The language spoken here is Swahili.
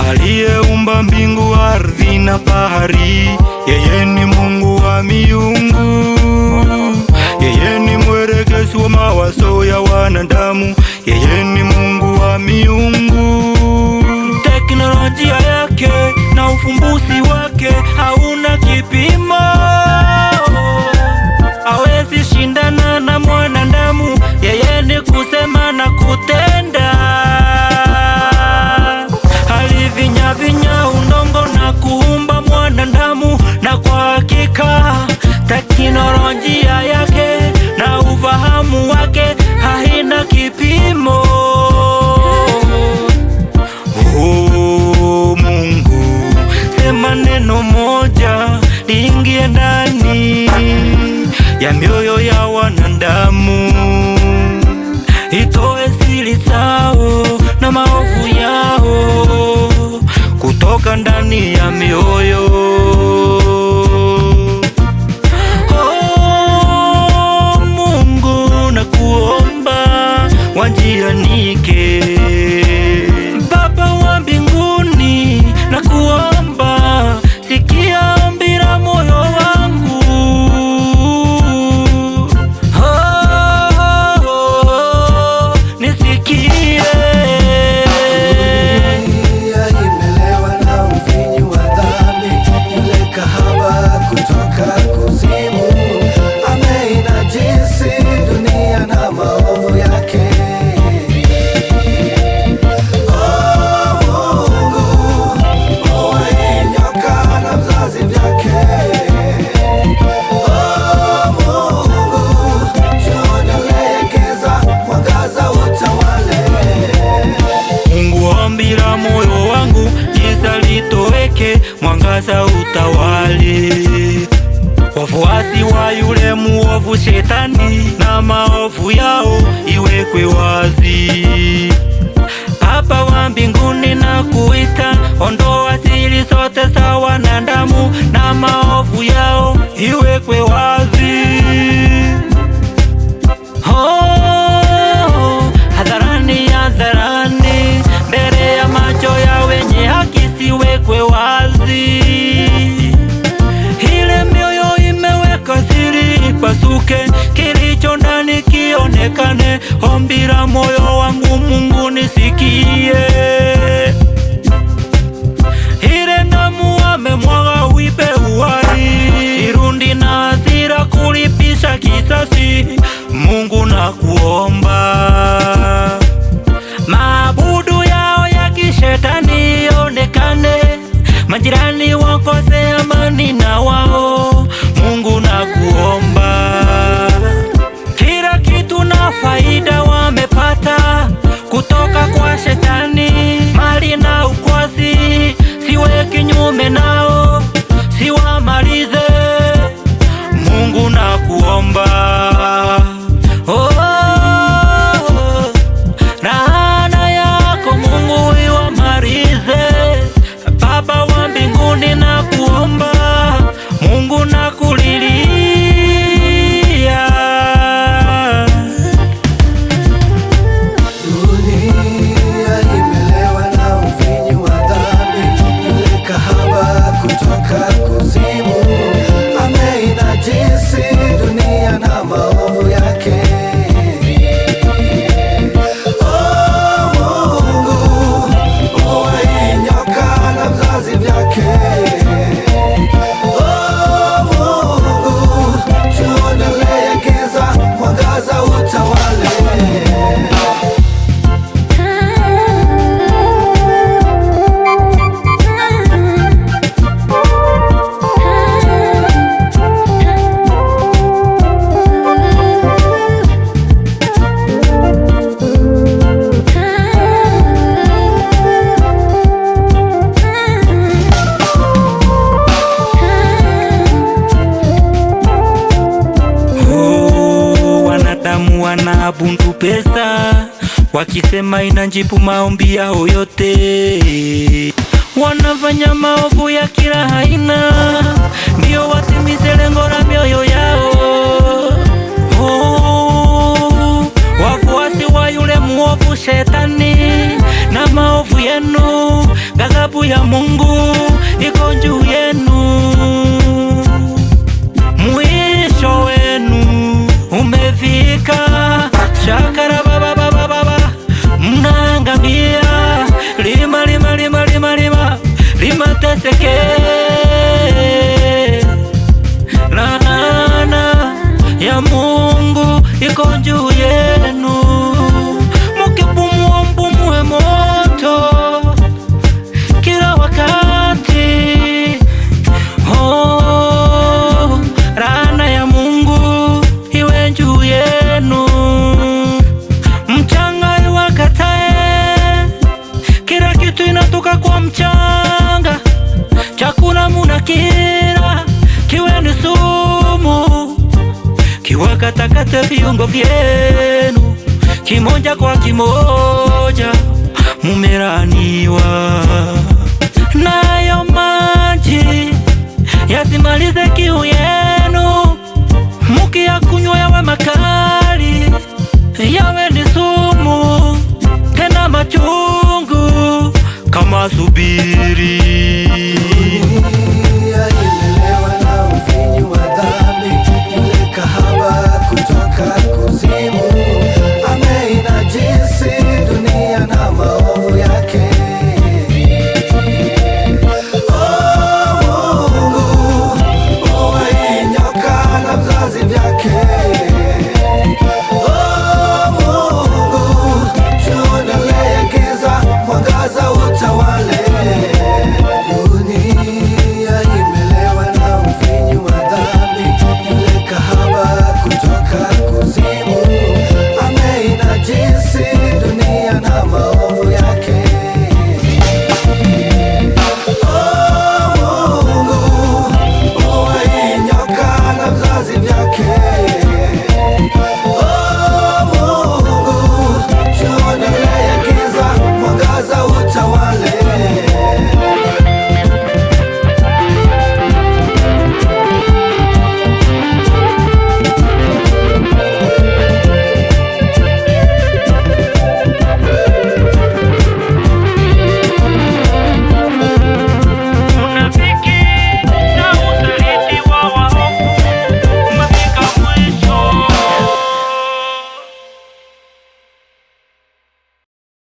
aliyeumba mbingu, ardhi na bahari. Yeye ni Mungu wa miungu, yeye ni mwelekezi wa mawazo ya wanadamu. Yeye ni Mungu wa miungu. Teknolojia yake na ufumbuzi wake hauna kipimo, hawezi shindana na mwanadamu. Yeye ni kusema na kutenda, alivinyavinya udongo na kuumba mwanadamu. Na kwa hakika teknolojia yake na ufahamu wake haina kipimo. Mungu, sema neno moja liingie ndani ya mioyo ya wanadamu, itoe siri zao na maovu yao kutoka ndani ya mioyo. Oh, Mungu nakuomba wanjianike. Baba wa mbinguni nakuomba, sikia ombi la moyo wangu. Nisikie. Dunia imelewa na mvinyo wa dhambi, yule kahaba kutoka kuzimu ameinajisi dunia na maovu yake. Moyo wangu giza litoweke, mwangaza utawale. Wafuasi wa yule muovu Shetani na maovu yao iwekwe wazi. Baba wa mbinguni na kuita, ondoa siri zote za wanadamu na maovu yao iwekwe wazi. Hadharani, hadharani, mbele ya macho ya wenye haki siwekwe wazi. Ile mioyo imeweka siri ipasuke, kilicho ndani kionekane. Ombi la moyo wangu Mungu nisikie. Ile damu amemwaga uipe uhai, irundi na hasira kulipisha kisasi. Mungu nakuomba, maabudu yao ya kishetani ionekane, majirani wakose amani na wao. Mungu nakuomba, kila kitu na faida wamepata kutoka kwa Shetani, mali na ukwasi siwe kinyume nao, siwamalize. Mungu nakuomba, laana yako Mungu iwamalize. Baba wa mbinguni nakuomba, Mungu nakulilia. Dunia imelewa na mvinyo wa dhambi, yule kahaba kutoka kuzimu ameinajisi dunia na maovu yake. Wanabundu pesa wakisema inanjibu maombi yao yote. Wanafanya maovu ya kila aina ndio watimize lengo la mioyo yao. Wafuasi wa yule muovu Shetani na maovu yenu ghadhabu ya Mungu iko juu yenu. Mwisho wenu umefika. Shakara baba baba baba, mnaangamia. Lima lima lima lima lima lima teseke. Laana ya Mungu iko juu yenu. Mukipumua mpumue moto kila wakati. Oh, laana ya Mungu iwe juu yenu. Mchanga iwakatae, kila kitu inatoka kwa mchanga. Chakula munakila kiwe ni sumu, kiwakatakate viungo vyenu kimoja kwa kimoja, mumeraniwa. Nayo maji yasimalize kiu yenu, mukiyakunywa yawe makali, yawe ni sumu, tena machungu kama subiri.